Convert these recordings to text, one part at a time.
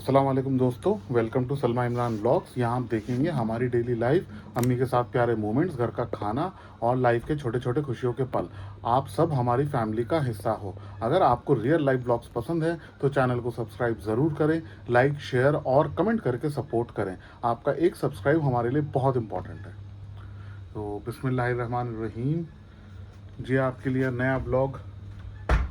अस्सलाम वालेकुम दोस्तों, welcome to Salma Imran blogs. यहाँ आप देखेंगे हमारी डेली लाइफ, अम्मी के साथ प्यारे मोमेंट्स, घर का खाना और लाइफ के छोटे छोटे खुशियों के पल। आप सब हमारी फैमिली का हिस्सा हो। अगर आपको रियल लाइफ ब्लॉग्स पसंद है तो चैनल को सब्सक्राइब ज़रूर करें, लाइक शेयर और कमेंट करके सपोर्ट करें। आपका एक सब्सक्राइब हमारे लिए बहुत इंपॉर्टेंट है। तो बिस्मिल्लाहिर्रहमानिर्रहीम जी, आपके लिए नया ब्लॉग,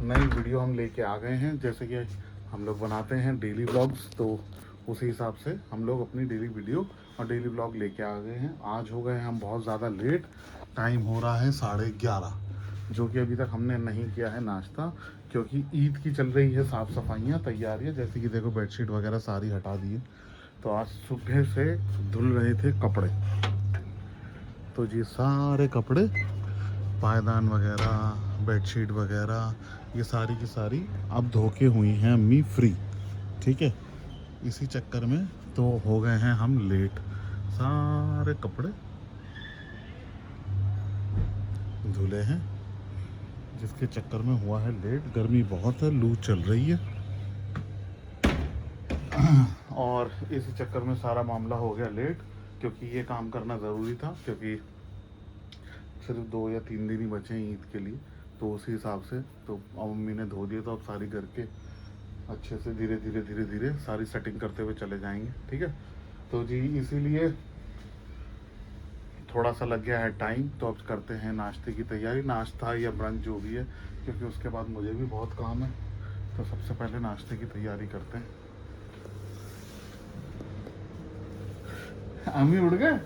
नई वीडियो हम लेके आ गए हैं। जैसे कि हम लोग बनाते हैं डेली व्लॉग्स, तो उसी हिसाब से हम लोग अपनी डेली वीडियो और डेली व्लॉग लेके आ गए हैं। आज हो गए हैं हम बहुत ज़्यादा लेट, टाइम हो रहा है 11:30, जो कि अभी तक हमने नहीं किया है नाश्ता, क्योंकि ईद की चल रही है साफ़ सफाइयाँ, तैयारियाँ। जैसे कि देखो बेडशीट वगैरह सारी हटा दी है। तो आज सुबह से धुल रहे थे कपड़े, तो जी सारे कपड़े, पायदान वगैरह, बेडशीट वगैरह, ये सारी की सारी अब धो के हुई हैं अम्मी फ्री। ठीक है, इसी चक्कर में तो हो गए हैं हम लेट। सारे कपड़े धुले हैं, जिसके चक्कर में हुआ है लेट। गर्मी बहुत है, लू चल रही है और इसी चक्कर में सारा मामला हो गया लेट, क्योंकि ये काम करना ज़रूरी था, क्योंकि सिर्फ 2 या 3 दिन ही बचे हैं ईद के लिए। तो उसी हिसाब से तो अब मम्मी ने धो दिया, तो अब सारी घर के अच्छे से धीरे धीरे सारी सेटिंग करते हुए चले जाएंगे। ठीक है, तो जी इसीलिए थोड़ा सा लग गया है टाइम। तो अब करते हैं नाश्ते की तैयारी, नाश्ता या ब्रंच जो भी है, क्योंकि उसके बाद मुझे भी बहुत काम है। तो सबसे पहले नाश्ते की तैयारी करते हैं। अम्मी उड़ गए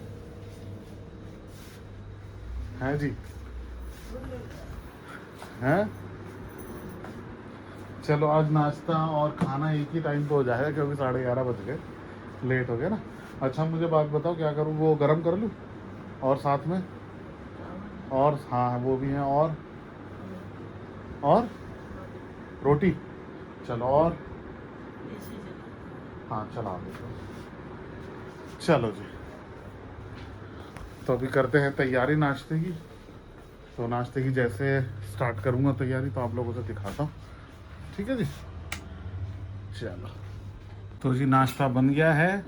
हैं जी? हैं? चलो, आज नाश्ता और खाना एक ही टाइम पे हो जाएगा, क्योंकि 11:30 बज गए, लेट हो गया ना। अच्छा, मुझे बात बताओ, क्या करूँ? वो गरम कर लूँ और साथ में, और हाँ वो भी हैं, और रोटी। चलो, और हाँ चला दो। चलो जी, तो अभी करते हैं तैयारी नाश्ते की। तो नाश्ते की जैसे स्टार्ट करूँगा तैयारी तो आप लोगों से दिखाता हूँ। ठीक है जी, चलो। तो जी नाश्ता बन गया है।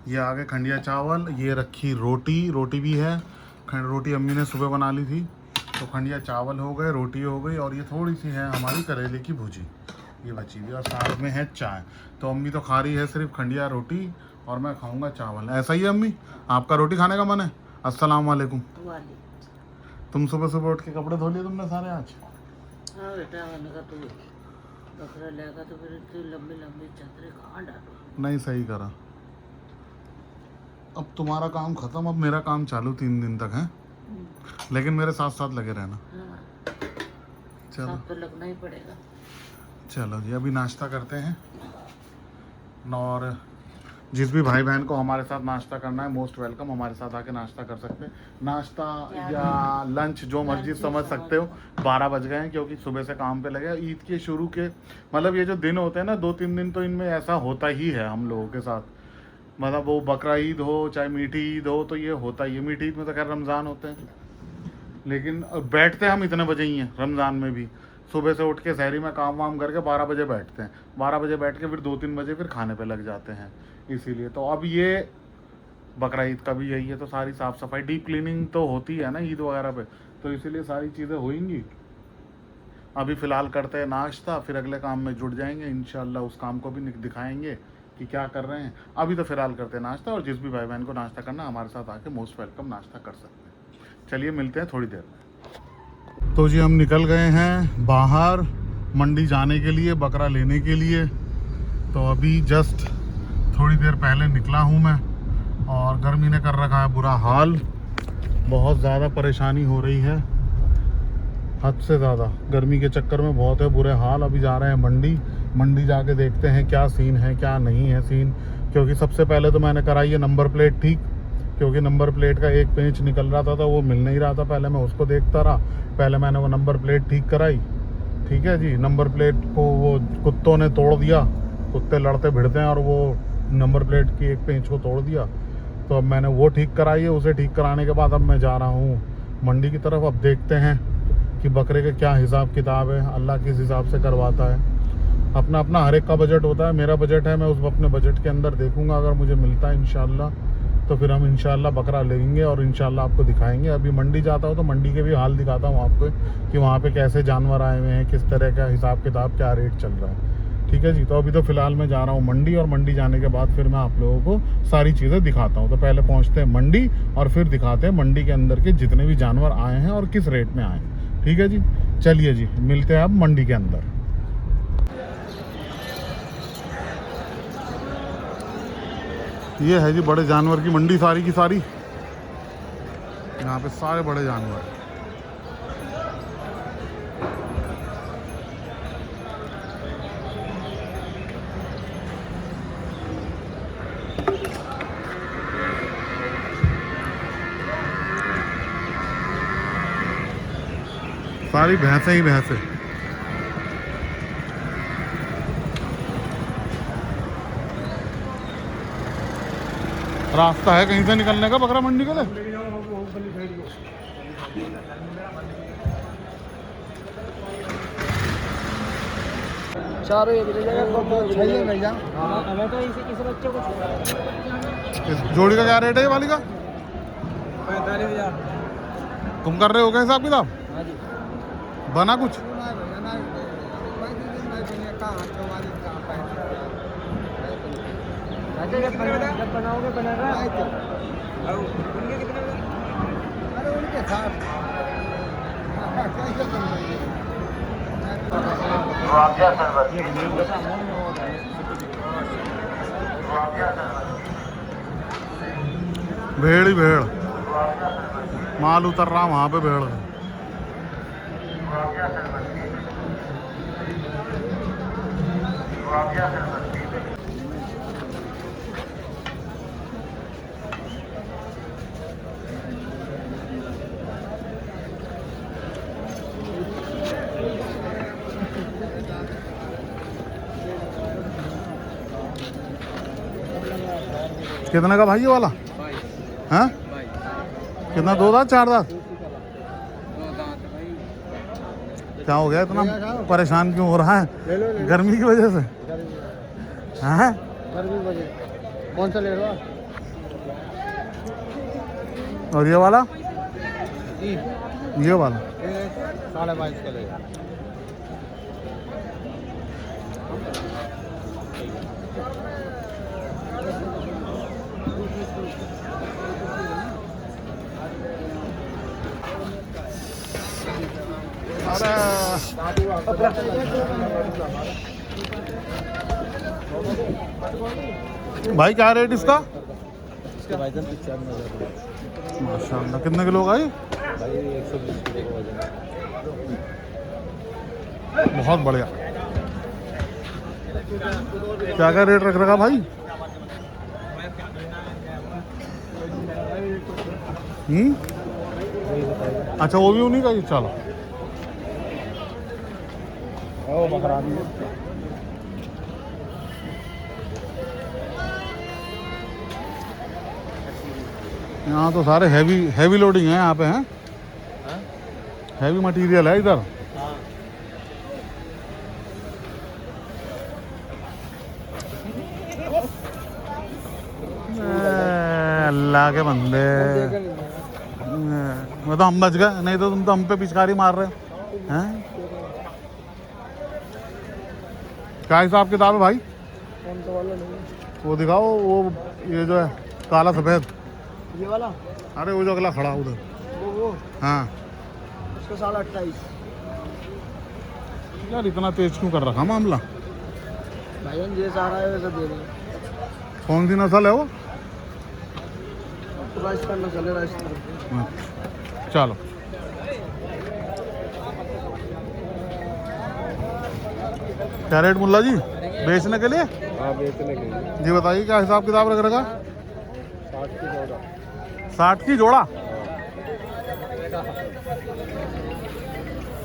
ये आ गए खंडिया चावल, ये रखी रोटी भी है। रोटी अम्मी ने सुबह बना ली थी, तो खंडिया चावल हो गए, रोटी हो गई, और ये थोड़ी सी है हमारी करेले की भुजी, ये बची हुई, और साथ में है चाय। तो अम्मी तो खा रही है सिर्फ खंडिया रोटी, और मैं खाऊंगा चावल। ऐसा ही है अम्मी, आपका रोटी खाने का मन है? अस्सलाम वालेकुम। तुम सुबह सुबह उठ के कपड़े धो लिए तुमने सारे आज? हाँ बेटा, मैंने कहा तू बकरा लेगा तो फिर इतनी लंबी लंबी चादरें कहाँ डालू? नहीं, सही करा। अब तुम्हारा काम खत्म, अब मेरा काम चालू 3 दिन तक है, लेकिन मेरे साथ साथ लगे रहना। हाँ, चलो, साथ तो लगना ही पड़ेगा। चलो जी, अभी नाश्ता करते हैं। और जिस भी भाई बहन को हमारे साथ नाश्ता करना है, मोस्ट वेलकम, हमारे साथ आके नाश्ता कर सकते हैं। नाश्ता या लंच जो मर्जी समझ सकते हो। 12 बज गए हैं, क्योंकि सुबह से काम पे लगे। ईद के शुरू के मतलब ये जो दिन होते हैं ना, 2-3 दिन, तो इनमें ऐसा होता ही है हम लोगों के साथ। मतलब वो बकरा ईद हो चाहे मीठी ईद हो, तो ये होता ही है। मीठी ईद में तो खैर रमज़ान होते हैं, लेकिन बैठते हम इतने बजे ही हैं रमज़ान में भी। सुबह से उठ के सहरी में काम वाम करके 12 बजे बैठते हैं। 12 बजे बैठ के फिर 2-3 बजे फिर खाने पे लग जाते हैं। इसीलिए तो अब ये बकरा ईद का भी यही है, तो सारी साफ़ सफाई, डीप क्लीनिंग तो होती है ना ईद वगैरह पे, तो इसीलिए सारी चीज़ें होंगी। अभी फ़िलहाल करते हैं नाश्ता, फिर अगले काम में जुट जाएंगे इंशाल्लाह। उस काम को भी दिखाएंगे कि क्या कर रहे हैं। अभी तो फ़िलहाल करते हैं नाश्ता, और जिस भी भाई बहन को नाश्ता करना हमारे साथ आके मोस्ट वेलकम नाश्ता कर सकते हैं। चलिए मिलते हैं थोड़ी देर में। तो जी हम निकल गए हैं बाहर मंडी जाने के लिए, बकरा लेने के लिए। तो अभी जस्ट थोड़ी देर पहले निकला हूँ मैं, और गर्मी ने कर रखा है बुरा हाल। बहुत ज़्यादा परेशानी हो रही है, हद से ज़्यादा। गर्मी के चक्कर में बहुत है बुरे हाल। अभी जा रहे हैं मंडी जाके देखते हैं क्या सीन है क्या नहीं है सीन। क्योंकि सबसे पहले तो मैंने कराई है नंबर प्लेट ठीक, क्योंकि नंबर प्लेट का एक पेंच निकल रहा था, तो वो मिल नहीं रहा था। पहले मैं उसको देखता रहा, पहले मैंने वो नंबर प्लेट ठीक कराई। ठीक है जी, नंबर प्लेट को वो कुत्तों ने तोड़ दिया, कुत्ते लड़ते भिड़ते हैं, और वो नंबर प्लेट की एक पेंच को तोड़ दिया। तो अब मैंने वो ठीक कराई है। उसे ठीक कराने के बाद अब मैं जा रहा हूँ मंडी की तरफ। अब देखते हैं कि बकरे का क्या हिसाब किताब है, अल्लाह किस हिसाब से करवाता है। अपना अपना हर एक का बजट होता है। मेरा बजट है, मैं उस अपने बजट के अंदर देखूंगा, अगर मुझे मिलता है इंशाल्लाह तो फिर हम इंशाल्लाह बकरा लेंगे और इंशाल्लाह आपको दिखाएंगे। अभी मंडी जाता हूँ तो मंडी के भी हाल दिखाता हूँ आपको कि वहाँ पे कैसे जानवर आए हुए हैं, किस तरह का हिसाब किताब, क्या रेट चल रहा है। ठीक है जी। तो अभी तो फ़िलहाल मैं जा रहा हूँ मंडी, और मंडी जाने के बाद फिर मैं आप लोगों को सारी चीज़ें दिखाता हूँ। तो पहले पहुँचते हैं मंडी और फिर दिखाते हैं मंडी के अंदर के जितने भी जानवर आए हैं और किस रेट में आए हैं। ठीक है जी, चलिए जी, मिलते हैं अब मंडी के अंदर। ये है जी बड़े जानवर की मंडी, सारी की सारी। यहाँ पे सारे बड़े जानवर। सारी भैंसें ही भैंसें। रास्ता है कहीं से निकलने का बकरा मंडी के लिए? चारों एक जगह भैया। हमें तो इस बच्चे को इस जोड़ी का क्या रेट है ये वाली का? 45,000। तुम कर रहे हो क्या हिसाब किताब? हाँ जी। बना कुछ? जब बनाओगे बनेगा। उनके कितने? अरे उनके साथ भेड़ ही भेड़, माल उतर रहा वहाँ पे भेड़। कितने का भाई ये वाला? हाँ कितना? 2 दांत 4 दांत? क्या हो गया, इतना परेशान क्यों हो रहा है? गर्मी की वजह से? हाँ गर्मी वजह। कौन सा ले रहा? और ये वाला? ये वाला 22.5 का लेगा। भाई क्या रेट इसका? इसके वजन 95,000। माशाल्लाह। कितने किलो का ये? भाई 120 किलो का वजन। बहुत बढ़िया। क्या क्या रेट रख रखा भाई? अच्छा वो भी उन्हीं का ही। चलो बकरा यहाँ तो सारे हैवी लोडिंग है यहाँ पे, हैं? हैवी मटेरियल है इधर। अल्लाह के बंदे, मैं तो हम बच गए, नहीं तो तुम तो हम पे पिचकारी मार रहे हो हैं। क्या हिसाब किताब है भाई? वो दिखाओ, वो ये जो है काला सफेद, ये वाला। अरे वो जो अगला खड़ा उधर, वो हाँ। उसका 28.5। यार इतना तेज क्यों कर रखा मामला? भाई जैसा आ रहा है वैसा दे रहे हैं। कौन सी नस्ल है वो? राजस्थान में चले, राजस्थान। चलो क्या रेट मुल्ला जी बेचने के लिए? हाँ बेचने के लिए। जी बताइए क्या हिसाब किताब रख रखा? 60 की जोड़ा। 60 की जोड़ा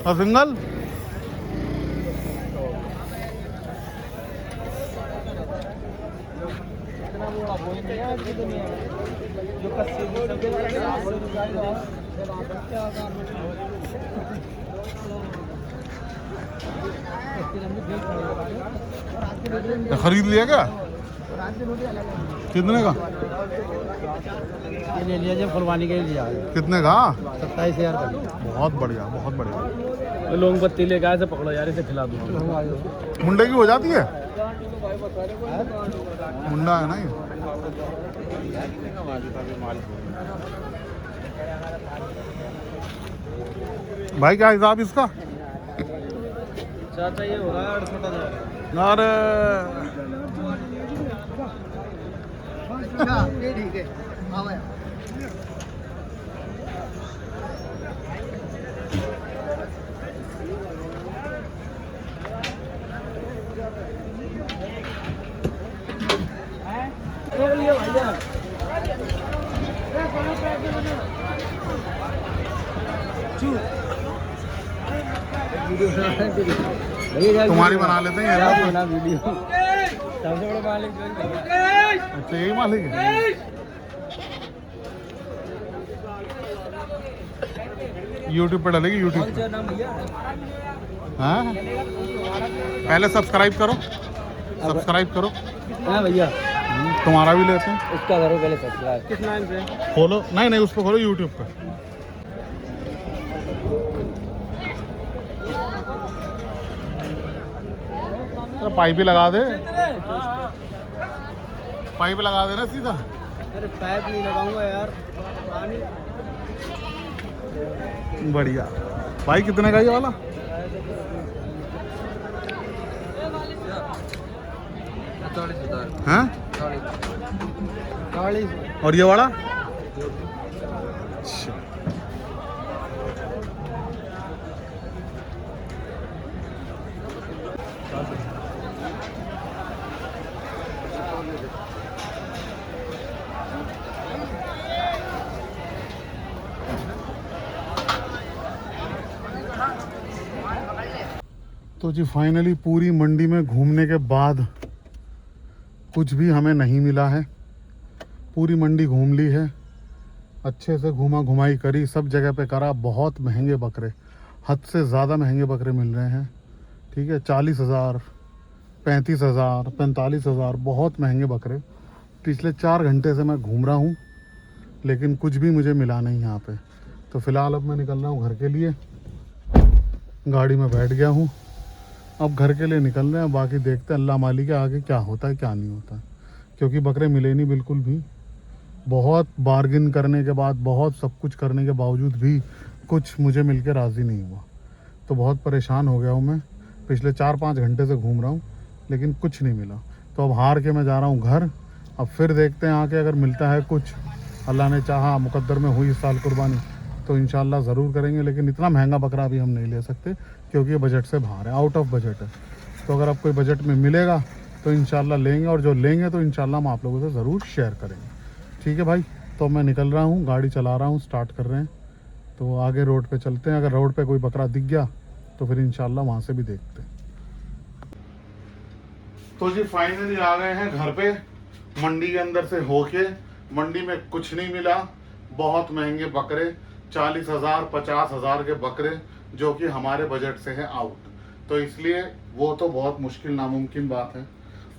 और सिंगल? खरीद लिया क्या? कितने का? ये ले लिया, जब फुलवानी के लिया है। कितने का? 27,000 का। बहुत बढ़िया, बहुत बढ़िया। तो लौंग पत्ती लेके आए, से पकड़ो यार, इसे खिला दो। मुंडे की हो जाती है? मुंडा है ना ये। भाई क्या हिसाब इसका? चाचा ये हो रहा है 8,000। अरे ठीक है। हाँ भाई। तुम्हारी बना लेते हैं ये बना वीडियो। सबसे बड़ा मालिक जो है भैया। अच्छा यही मालिक है। यूट्यूब पे डालेगी यूट्यूब पे। नाम भैया? हाँ पहले सब्सक्राइब करो, सब्सक्राइब करो। हाँ भैया, तुम्हारा भी लेते हैं। उसका करो पहले सब्सक्राइब। किस नाम पे? खोलो, नहीं नहीं उस पर खोलो, यूट्यूब पे। पाइप ही लगा दे, पाइप लगा देना सीधा। अरे पाइप नहीं लगाऊंगा यार, पानी। बढ़िया। भाई कितने का ये वाला? हाँ? और ये वाला? अच्छा। तो जी फाइनली पूरी मंडी में घूमने के बाद कुछ भी हमें नहीं मिला है। पूरी मंडी घूम ली है, अच्छे से घुमा घुमाई करी, सब जगह पे करा। बहुत महंगे बकरे, हद से ज़्यादा महंगे बकरे मिल रहे हैं। ठीक है, 40,000, 35,000, 45,000, बहुत महंगे बकरे। पिछले 4 घंटे से मैं घूम रहा हूँ, लेकिन कुछ भी मुझे मिला नहीं यहाँ पे। तो फ़िलहाल अब मैं निकल रहा हूँ घर के लिए। गाड़ी में बैठ गया हूँ, अब घर के लिए निकल रहे हैं। बाकी देखते हैं अल्लाह मालिक के आगे क्या होता है क्या नहीं होता, क्योंकि बकरे मिले नहीं बिल्कुल भी। बहुत बार्गिन करने के बाद, बहुत सब कुछ करने के बावजूद भी कुछ मुझे मिल के राज़ी नहीं हुआ। तो बहुत परेशान हो गया हूँ मैं। पिछले 4-5 घंटे से घूम रहा हूँ, लेकिन कुछ नहीं मिला। तो अब हार के मैं जा रहा हूँ घर। अब फिर देखते हैं आके, अगर मिलता है कुछ, अल्लाह ने चाहा, मुकद्दर में हुई इस साल कुर्बानी, तो इंशाल्लाह ज़रूर करेंगे। लेकिन इतना महंगा बकरा अभी हम नहीं ले सकते, क्योंकि ये बजट से बाहर है, आउट ऑफ बजट है। तो अगर आप कोई बजट में मिलेगा तो इंशाल्लाह लेंगे, और जो लेंगे तो इंशाल्लाह हम आप लोगों से ज़रूर शेयर करेंगे। ठीक है भाई, तो मैं निकल रहा हूँ, गाड़ी चला रहा हूँ, स्टार्ट कर रहे हैं। तो आगे रोड पे चलते हैं। अगर रोड पे कोई बकरा दिख गया तो फिर इंशाल्लाह वहाँ से भी देखते हैं। तो जी फाइनली आ गए हैं घर पे, मंडी के अंदर से होके। मंडी में कुछ नहीं मिला, बहुत महंगे बकरे, 40,000, 50,000 के बकरे, जो कि हमारे बजट से है आउट। तो इसलिए वो तो बहुत मुश्किल, नामुमकिन बात है।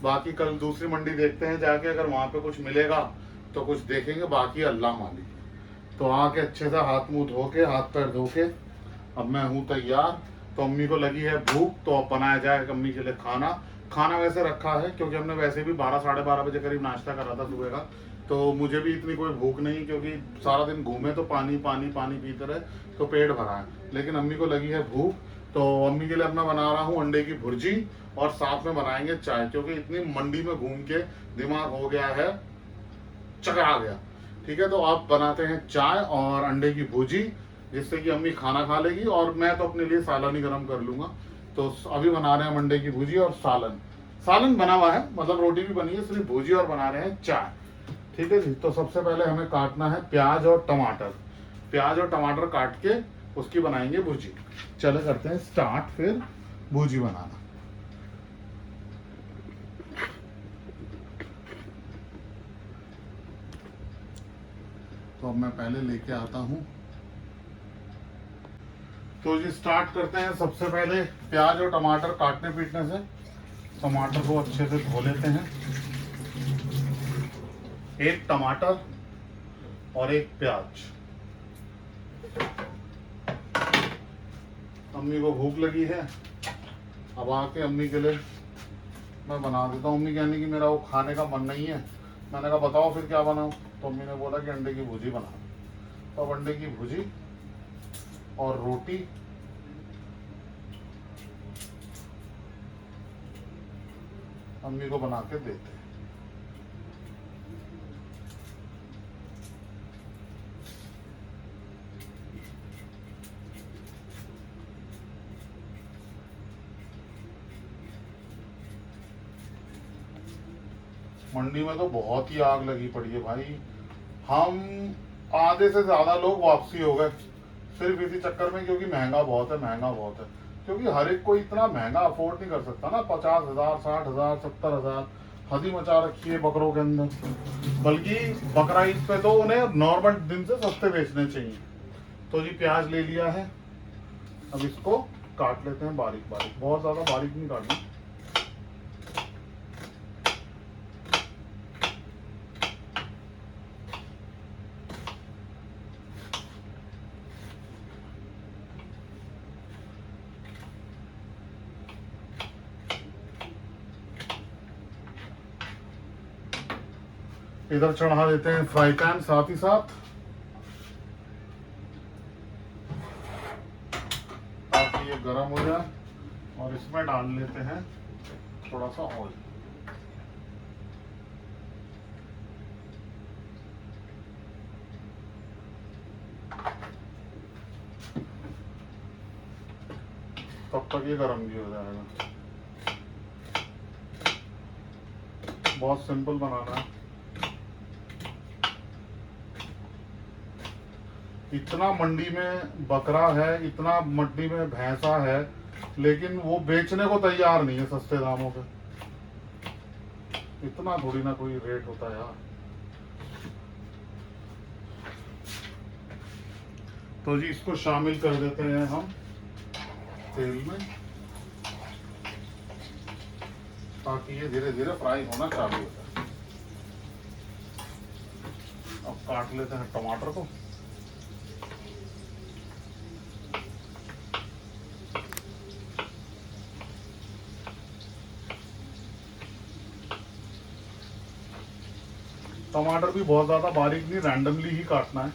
बाकी कल दूसरी मंडी देखते हैं जाके, अगर वहाँ पे कुछ मिलेगा तो कुछ देखेंगे, बाकी अल्लाह मालिक। तो आके अच्छे से हाथ मुंह धो के, हाथ पैर धो के अब मैं हूँ तैयार। तो अम्मी को लगी है भूख, तो अब बनाया जाए अम्मी के लिए खाना। खाना वैसे रखा है, क्योंकि हमने वैसे भी 12 साढ़े 12 बजे करीब नाश्ता करा था सुबह का। तो मुझे भी इतनी कोई भूख नहीं, क्योंकि सारा दिन घूमे तो पानी पानी पानी पीते रहे, तो पेट भरा है। लेकिन अम्मी को लगी है भूख, तो अम्मी के लिए अब मैं बना रहा हूँ अंडे की भुर्जी, और साथ में बनाएंगे चाय, क्योंकि इतनी मंडी में घूम के दिमाग हो गया है, चकरा गया। ठीक है, तो आप बनाते हैं चाय और अंडे की भुर्जी, जिससे कि अम्मी खाना खा लेगी, और मैं तो अपने लिए सालन ही गर्म कर लूंगा। तो अभी बना रहे हैं अंडे की भुर्जी और सालन। सालन बना हुआ है, मतलब रोटी भी बनी है, सिर्फ भुर्जी और बना रहे हैं चाय। ठीक है जी। तो सबसे पहले हमें काटना है प्याज और टमाटर। प्याज और टमाटर काट के उसकी बनाएंगे भुर्जी। चलो करते हैं स्टार्ट फिर भुर्जी बनाना। तो अब मैं पहले लेके आता हूँ तो जी स्टार्ट करते हैं। सबसे पहले प्याज और टमाटर काटने पीटने से। टमाटर को अच्छे से धो लेते हैं। एक टमाटर और एक प्याज। अम्मी को भूख लगी है, अब आके अम्मी के लिए मैं बना देता हूँ। अम्मी कहने की मेरा वो खाने का मन नहीं है। मैंने कहा बताओ फिर क्या बनाऊँ, तो अम्मी ने बोला कि अंडे की भुजी बना। तो अब अंडे की भुजी और रोटी अम्मी को बना के देते हैं। मंडी में तो बहुत ही आग लगी पड़ी है भाई। हम आधे से ज्यादा लोग वापसी हो गए सिर्फ इसी चक्कर में, क्योंकि महंगा बहुत है, महंगा बहुत है। क्योंकि हर एक कोई इतना महंगा अफोर्ड नहीं कर सकता ना। 50,000, 60,000, 70,000 हदी मचा रखी है बकरों के अंदर। बल्कि बकरा ईद पे तो उन्हें नॉर्मल दिन से सस्ते बेचने चाहिए। तो जी प्याज ले लिया है, अब इसको काट लेते हैं बारीक बारीक। बहुत ज्यादा बारीक नहीं काटना। इधर चढ़ा देते हैं फ्राई पैन साथ ही साथ, ताकि ये गर्म हो जाए। और इसमें डाल लेते हैं थोड़ा सा ऑयल। तब तक ये गर्म भी हो जाएगा। बहुत सिंपल बनाना है। इतना मंडी में बकरा है, इतना मंडी में भैंसा है, लेकिन वो बेचने को तैयार नहीं है सस्ते दामों पे। इतना थोड़ी ना कोई रेट होता है यार। तो जी इसको शामिल कर देते हैं हम तेल में, ताकि ये धीरे धीरे फ्राई होना चालू हो जाए। अब काट लेते हैं टमाटर को। टमाटर भी बहुत ज्यादा बारीक नहीं, रैंडमली ही काटना है।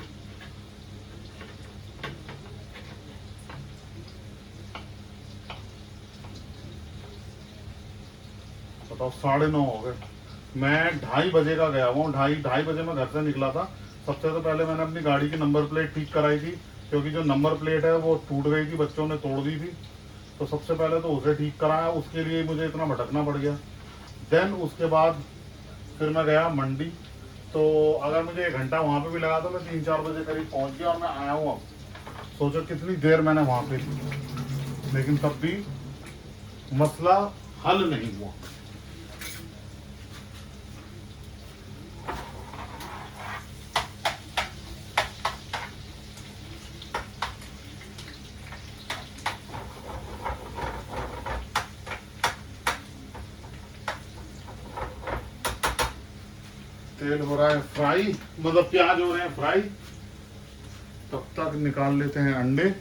बताओ 9:30 हो गए। मैं 2:30 बजे का गया हुआ हूँ। ढाई बजे मैं घर से निकला था। सबसे तो पहले मैंने अपनी गाड़ी की नंबर प्लेट ठीक कराई थी, क्योंकि जो नंबर प्लेट है वो टूट गई थी, बच्चों ने तोड़ दी थी। तो सबसे पहले तो उसे ठीक कराया, उसके लिए मुझे इतना भटकना पड़ गया। देन उसके बाद फिर मैं गया मंडी। तो अगर मुझे 1 घंटा वहाँ पे भी लगा तो मैं 3-4 बजे करीब पहुँच गया और मैं आया हूँ। अब सोचो कितनी देर मैंने वहाँ पे की, लेकिन तब भी मसला हल नहीं हुआ। तेल हो रहा है फ्राई, मतलब प्याज हो रहे हैं फ्राई। तब तक निकाल लेते हैं अंडे।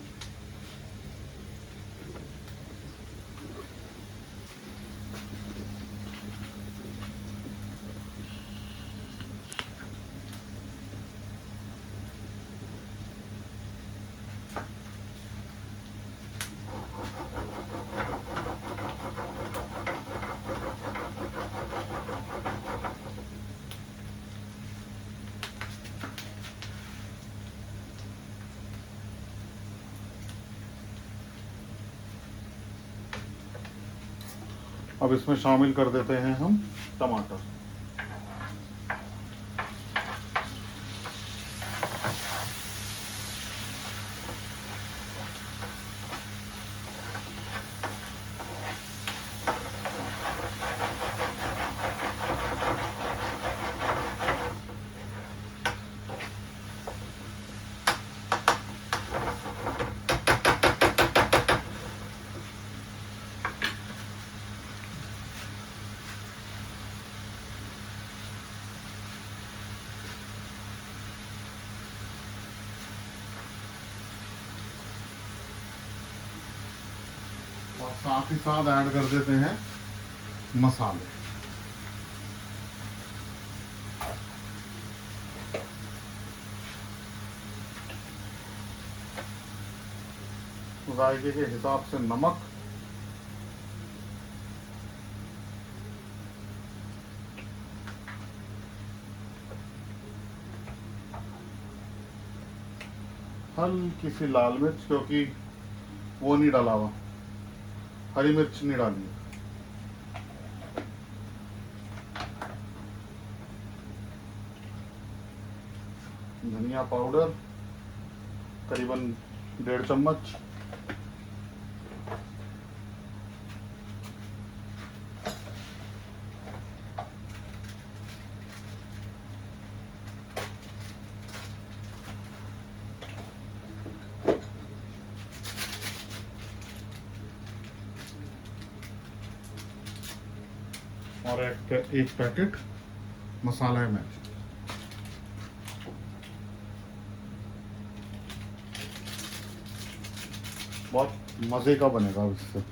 अब इसमें शामिल कर देते हैं हम टमाटर। साथ ही साथ ऐड कर देते हैं मसाले। जायके के हिसाब से नमक, हल्की सी लाल मिर्च, क्योंकि वो नहीं डाला हुआ, हरी मिर्च नहीं डाली है। धनिया पाउडर करीबन 1.5 चम्मच, और एक पैकेट मसाला मिर्च। बहुत मजे का बनेगा इससे।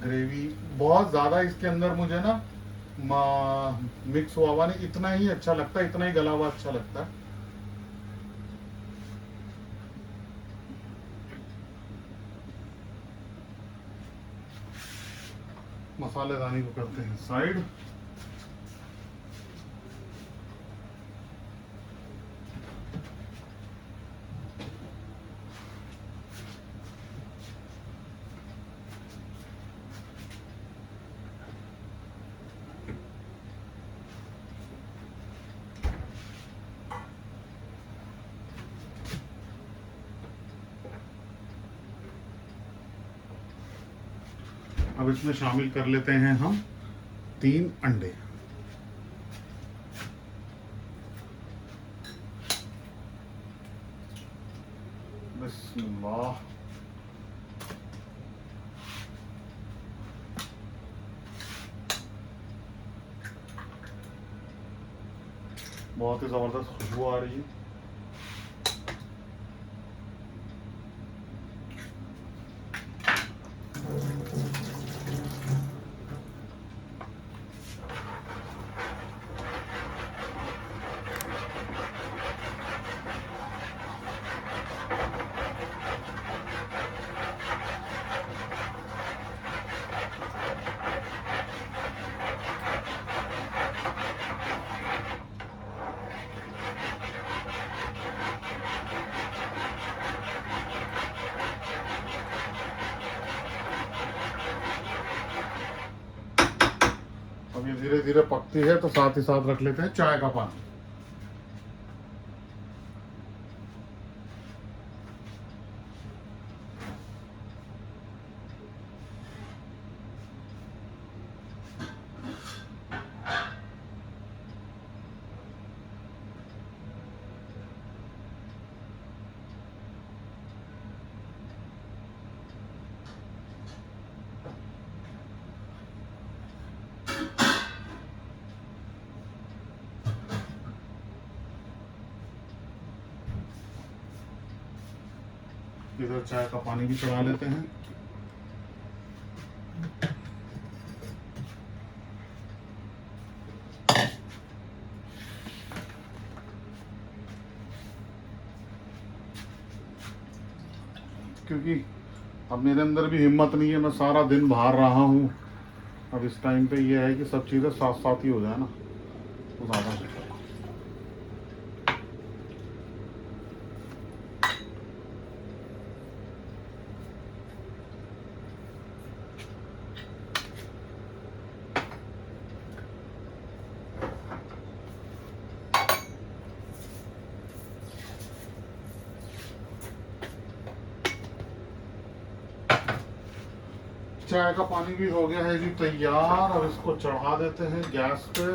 ग्रेवी बहुत ज़्यादा इसके अंदर मुझे ना मिक्स हुआ नहीं, इतना ही अच्छा लगता है, इतना ही गला हुआ अच्छा लगता है। मसालेदानी को करते हैं साइड। अब इसमें शामिल कर लेते हैं हम 3 अंडे। बिस्मिल्लाह। बहुत ही जबरदस्त खुशबू आ रही है। अब ये धीरे धीरे पकती है तो साथ ही साथ रख लेते हैं चाय का पानी। इधर चाय का पानी भी चढ़ा लेते हैं। क्योंकि अब मेरे अंदर भी हिम्मत नहीं है, मैं सारा दिन बाहर रहा हूँ। अब इस टाइम पे ये है कि सब चीज़ें साथ साथ ही हो जाए ना, तो ज़्यादा। चाय का पानी भी हो गया है जी तैयार। अब इसको चढ़ा देते हैं गैस पे।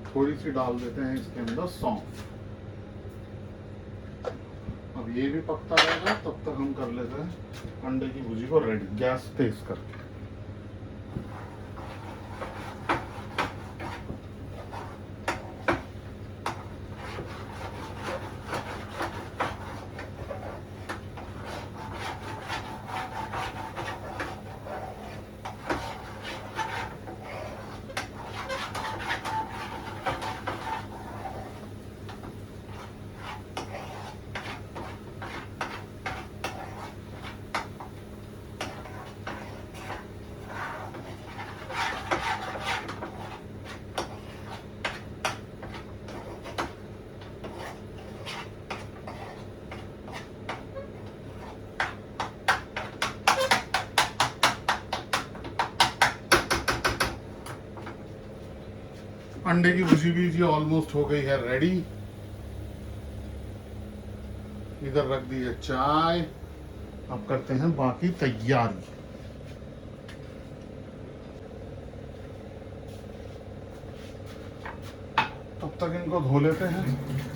थोड़ी सी डाल देते हैं इसके अंदर सौंफ। अब ये भी पकता रहेगा, तब तक हम कर लेते हैं अंडे की भुजी को रेडी, गैस तेज करके। अंडे की भुजी भी जी ऑलमोस्ट हो गई है रेडी। इधर रख दी है चाय। अब करते हैं बाकी तैयारी। तब तक इनको धो लेते हैं।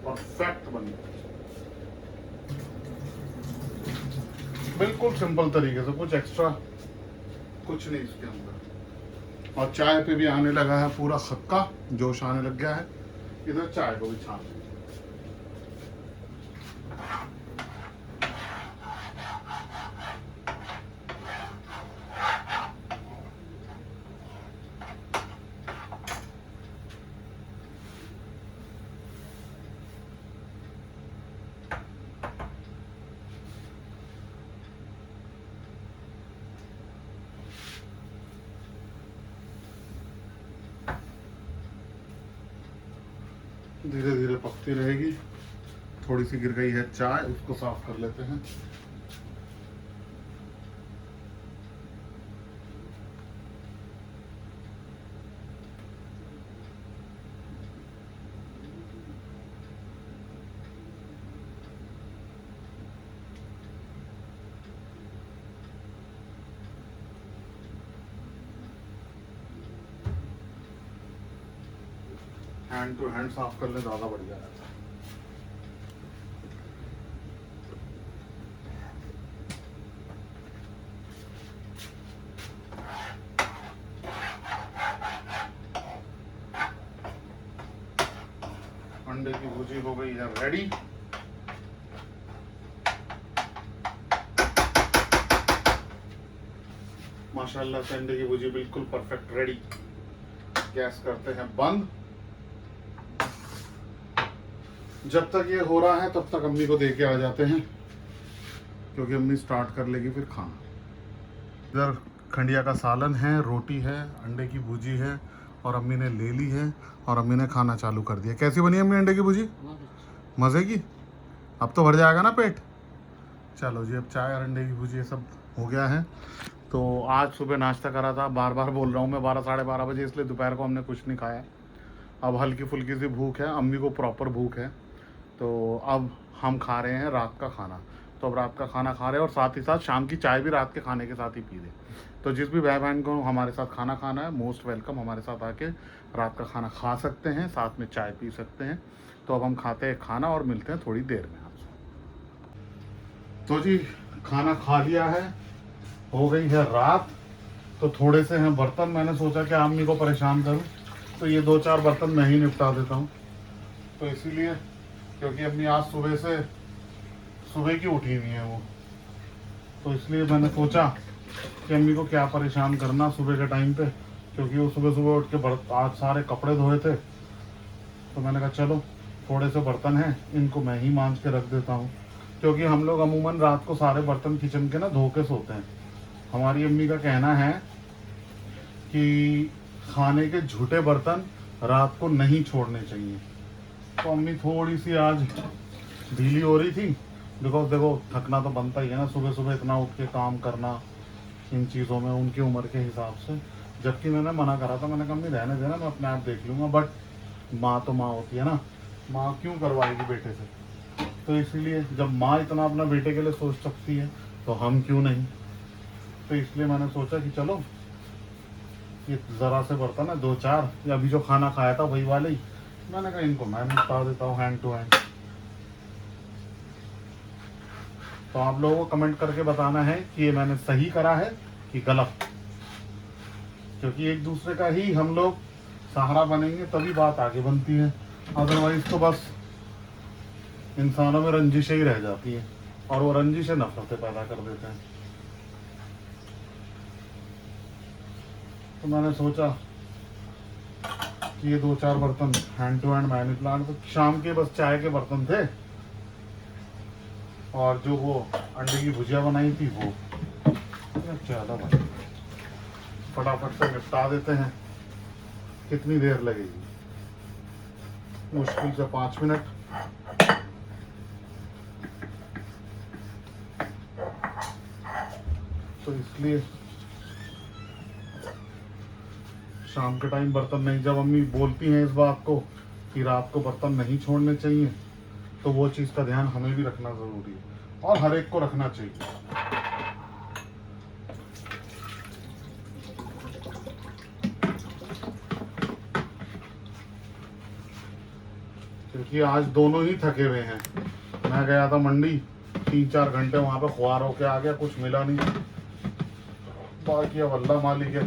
परफेक्ट बनी, बिल्कुल सिंपल तरीके से, कुछ एक्स्ट्रा कुछ नहीं इसके अंदर। और चाय पे भी आने लगा है पूरा खक्का, जोश आने लग गया है। इधर चाय को भी छान लेंगे। धीरे धीरे पकती रहेगी। थोड़ी सी गिर गई है चाय, उसको साफ कर लेते हैं। हैंड टू हैंड साफ कर ले, ज्यादा बढ़िया रहता है। अंडे की भुजी हो गई है रेडी। माशाल्लाह से अंडे की भुजी बिल्कुल परफेक्ट रेडी। गैस करते हैं बंद। जब तक ये हो रहा है तब तक अम्मी को दे के आ जाते हैं, क्योंकि अम्मी स्टार्ट कर लेगी फिर खाना। इधर खंडिया का सालन है, रोटी है, अंडे की भुजी है और अम्मी ने ले ली है और अम्मी ने खाना चालू कर दिया। कैसी बनी अम्मी अंडे की भुजी? मज़े की? अब तो भर जाएगा ना पेट। चलो जी, अब चाय और अंडे की भुजी ये सब हो गया है। तो आज सुबह नाश्ता करा था, बार बार बोल रहा हूँ मैं, 12-12:30 बजे, इसलिए दोपहर को हमने कुछ नहीं खाया। अब हल्की फुल्की सी भूख है, अम्मी को प्रॉपर भूख है। तो अब हम खा रहे हैं रात का खाना। तो अब रात का खाना खा रहे हैं और साथ ही साथ शाम की चाय भी रात के खाने के साथ ही पी रहे। तो जिस भी भाई बहन को हमारे साथ खाना खाना है, मोस्ट वेलकम, हमारे साथ आके रात का खाना खा सकते हैं, साथ में चाय पी सकते हैं। तो अब हम खाते हैं खाना और मिलते हैं थोड़ी देर में आपसे। तो जी खाना खा लिया है, हो गई है रात। तो थोड़े से हैं बर्तन, मैंने सोचा कि अम्मी को परेशान करूं, तो ये 2-4 बर्तन मैं ही निपटा देता हूं। तो इसीलिए क्योंकि अम्मी आज सुबह की उठी हुई है वो, तो इसलिए मैंने सोचा कि अम्मी को क्या परेशान करना सुबह के टाइम पे, क्योंकि वो सुबह सुबह उठ के आज सारे कपड़े धोए थे। तो मैंने कहा चलो थोड़े से बर्तन हैं, इनको मैं ही मांज के रख देता हूँ, क्योंकि हम लोग अमूमन रात को सारे बर्तन किचन के ना धो के सोते हैं। हमारी अम्मी का कहना है कि खाने के झूठे बर्तन रात को नहीं छोड़ने चाहिए। तो अम्मी थोड़ी सी आज ढीली हो रही थी, बिकॉज देखो थकना तो बनता ही है ना, सुबह सुबह इतना उठ के काम करना इन चीज़ों में उनकी उम्र के हिसाब से। जबकि मैंने मना करा था, मैंने कहा अम्मी रहने देना, मैं अपने आप देख लूँगा, बट माँ तो माँ होती है ना, माँ क्यों करवाएगी बेटे से। तो इसीलिए जब माँ इतना अपना बेटे के लिए सोच सकती है तो हम क्यों नहीं। तो इसलिए मैंने सोचा कि चलो ये ज़रा से बर्तन है 2-4, या अभी जो खाना खाया था वही वाले ही, मैंने कहा इनको मैं निपटा देता हूँ हैंड टू हैंड। तो आप लोगों को कमेंट करके बताना है कि ये मैंने सही करा है कि गलत, क्योंकि एक दूसरे का ही हम लोग सहारा बनेंगे तभी बात आगे बनती है, अदरवाइज तो बस इंसानों में रंजिशें ही रह जाती है और वो रंजिशें नफरतें पैदा कर देते हैं। तो मैंने सोचा कि ये 2-4 बर्तन हैंड टू हैंड मैंने प्लान, तो शाम के बस चाय के बर्तन थे और जो वो अंडे की भुजिया बनाई थी वो, ज़्यादा भाई फटाफट से निपटा देते हैं। कितनी देर लगेगी, मुश्किल से 5 मिनट। तो इसलिए शाम के टाइम बर्तन नहीं, जब अम्मी बोलती हैं इस बात को कि रात को बर्तन नहीं छोड़ने चाहिए, तो वो चीज़ का ध्यान हमें भी रखना ज़रूरी है और हर एक को रखना चाहिए। क्योंकि आज दोनों ही थके हुए हैं। मैं गया था मंडी, 3-4 घंटे वहाँ पे खुआर होके आ गया, कुछ मिला नहीं। बाकी अब अल्लाह मालिक है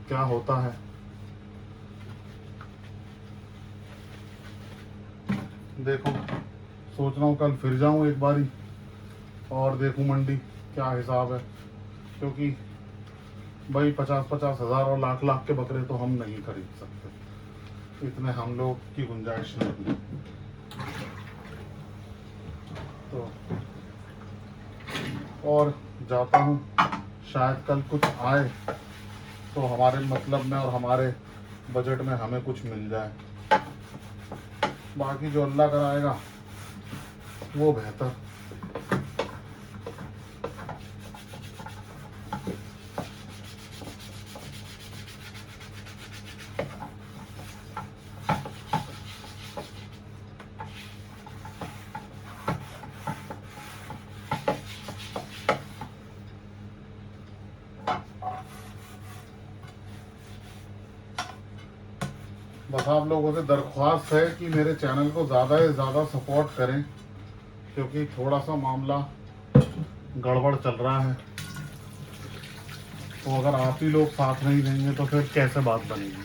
क्या होता है। देखो सोच रहा हूँ कल फिर जाऊँ एक बारी और देखूँ मंडी क्या हिसाब है, क्योंकि भाई 50-50 हज़ार और लाख के बकरे तो हम नहीं खरीद सकते, इतने हम लोग की गुंजाइश नहीं। तो और जाता हूँ, शायद कल कुछ आए तो हमारे मतलब में और हमारे बजट में हमें कुछ मिल जाए, बाकी जो अल्लाह कराएगा वो बेहतर। बस आप लोगों से दरख्वास्त है कि मेरे चैनल को ज़्यादा से ज़्यादा सपोर्ट करें, क्योंकि थोड़ा सा मामला गड़बड़ चल रहा है। तो अगर आप ही लोग साथ नहीं देंगे तो फिर कैसे बात बनेगी।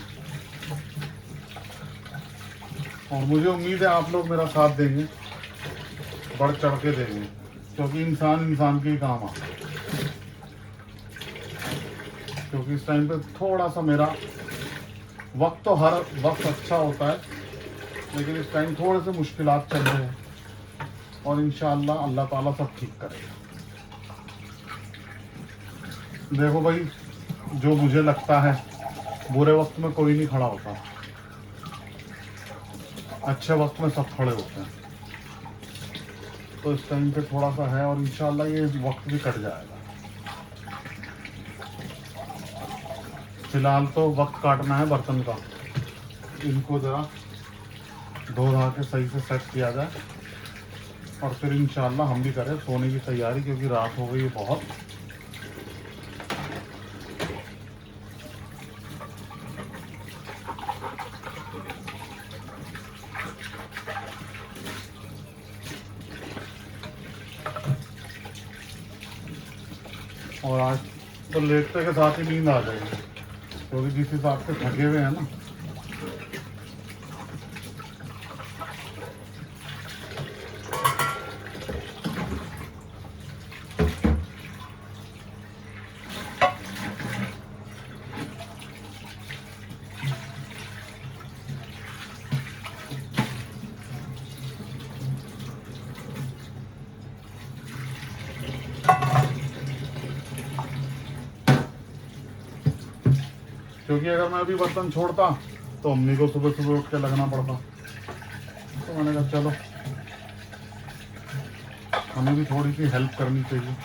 और मुझे उम्मीद है आप लोग मेरा साथ देंगे, बढ़ चढ़ के देंगे, क्योंकि इंसान के ही काम आता है। क्योंकि इस टाइम पे थोड़ा सा मेरा वक्त, तो हर वक्त अच्छा होता है, लेकिन इस टाइम थोड़े से मुश्किलात चल रहे हैं और इंशाअल्लाह अल्लाह ताला सब ठीक करेगा। देखो भाई, जो मुझे लगता है बुरे वक्त में कोई नहीं खड़ा होता, अच्छे वक्त में सब खड़े होते हैं। तो इस टाइम पे थोड़ा सा है और इंशाअल्लाह ये वक्त भी कट जाएगा। फिलहाल तो वक्त काटना है बर्तन का, इनको ज़रा धो धा के सही से सेट किया जाए और फिर इंशाअल्लाह हम भी करें सोने की तैयारी, क्योंकि रात हो गई है बहुत। और आज तो लेटने के साथ ही नींद आ जाएगी, क्योंकि जिस हिसाब से थके हुए हैं ना। क्योंकि अगर मैं अभी बर्तन छोड़ता तो अम्मी को सुबह सुबह उठ के लगना पड़ता। तो मैंने कहा चलो हमें भी थोड़ी सी हेल्प करनी चाहिए।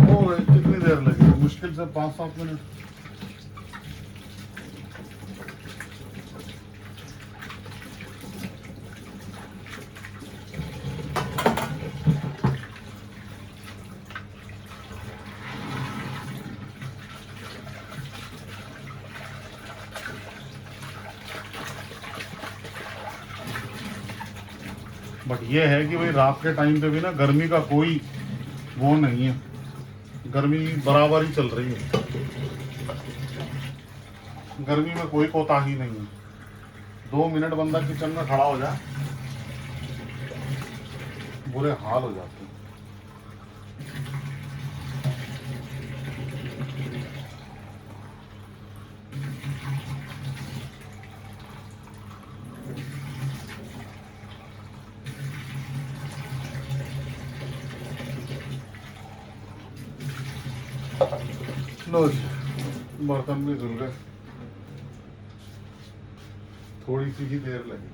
हो गए, कितनी देर लगी? मुश्किल से 5-7 मिनट। बट ये है कि भाई रात के टाइम पे भी ना गर्मी का कोई वो नहीं है, गर्मी बराबर ही चल रही है, गर्मी में कोई कोताही नहीं है। 2 मिनट बंदा किचन में खड़ा हो जाए बुरे हाल हो जाते हैं। लो जी, बर्तन भी धुल गए। थोड़ी सी ही देर लगी,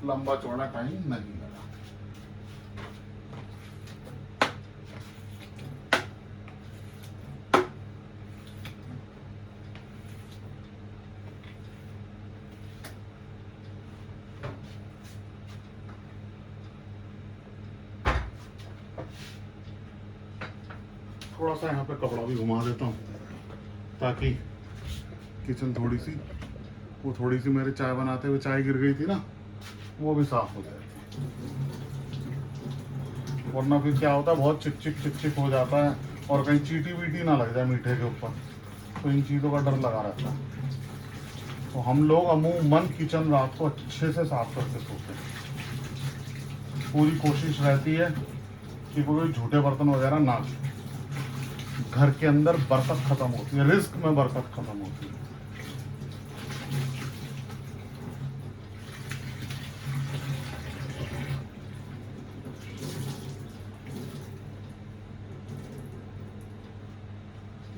लंबा चौड़ा टाइम नहीं लगा। थोड़ा सा यहाँ पे कपड़ा भी घुमा देता हूँ ताकि किचन थोड़ी सी मेरे चाय बनाते हुए चाय गिर गई थी ना, वो भी साफ हो जाएगी। वरना फिर क्या होता है, बहुत चिपचिप हो जाता है और कहीं चींटी वीटी ना लग जाए मीठे के ऊपर, तो इन चीज़ों का डर लगा रहता है। तो हम लोग अमूमन किचन रात को अच्छे से साफ करके सोते हैं। पूरी कोशिश रहती है कि कोई झूठे बर्तन वगैरह ना छूटे। घर के अंदर बरकत खत्म होती है, रिस्क में बरकत खत्म होती है।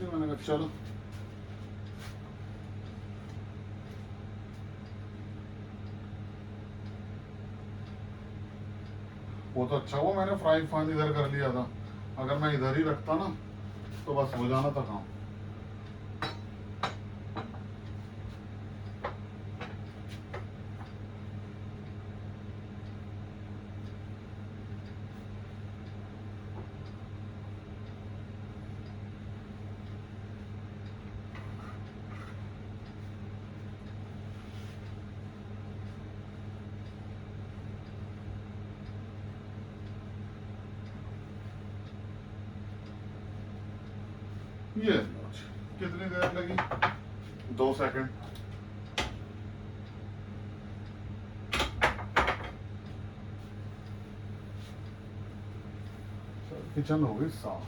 मैंने कहा चलो वो तो अच्छा हुआ मैंने फ्राई पैन इधर कर लिया था, अगर मैं इधर ही रखता ना तो बस हो जाना था काम। ये कितनी देर लगी? 2 सेकंड। किचन हो गई साफ।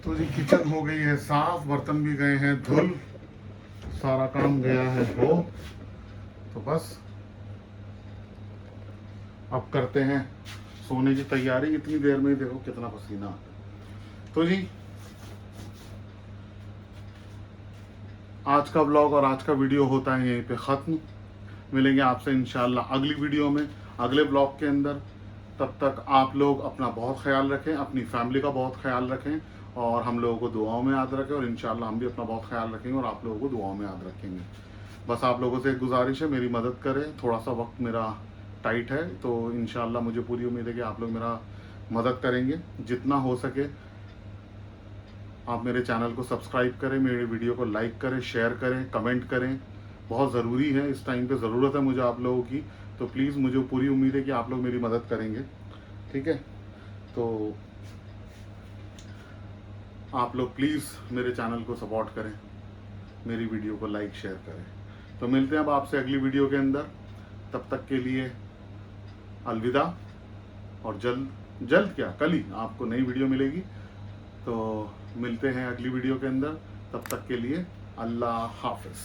तो जी किचन हो गई है साफ, बर्तन भी गए हैं धुल, सारा काम गया है हो। तो बस अब करते हैं सोने की तैयारी। इतनी देर में ही देखो कितना पसीना आता है। तो जी आज का ब्लॉग और आज का वीडियो होता है यहीं पे ख़त्म। मिलेंगे आपसे इंशाल्लाह अगली वीडियो में, अगले ब्लॉग के अंदर। तब तक आप लोग अपना बहुत ख्याल रखें, अपनी फैमिली का बहुत ख्याल रखें और हम लोगों को दुआओं में याद रखें। और इंशाल्लाह हम भी अपना बहुत ख्याल रखेंगे और आप लोगों को दुआओं में याद रखेंगे। बस आप लोगों से एक गुजारिश है, मेरी मदद करें। थोड़ा सा वक्त मेरा टाइट है, तो इंशाल्लाह मुझे पूरी उम्मीद है कि आप लोग मेरा मदद करेंगे। जितना हो सके आप मेरे चैनल को सब्सक्राइब करें, मेरे वीडियो को लाइक करें, शेयर करें, कमेंट करें। बहुत ज़रूरी है, इस टाइम पे ज़रूरत है मुझे आप लोगों की। तो प्लीज़ मुझे पूरी उम्मीद है कि आप लोग मेरी मदद करेंगे, ठीक है। तो आप लोग प्लीज़ मेरे चैनल को सपोर्ट करें, मेरी वीडियो को लाइक शेयर करें। तो मिलते हैं अब आपसे अगली वीडियो के अंदर। तब तक के लिए अलविदा। और जल्द जल्द क्या, कल ही आपको नई वीडियो मिलेगी। तो मिलते हैं अगली वीडियो के अंदर, तब तक के लिए अल्लाह हाफिज़।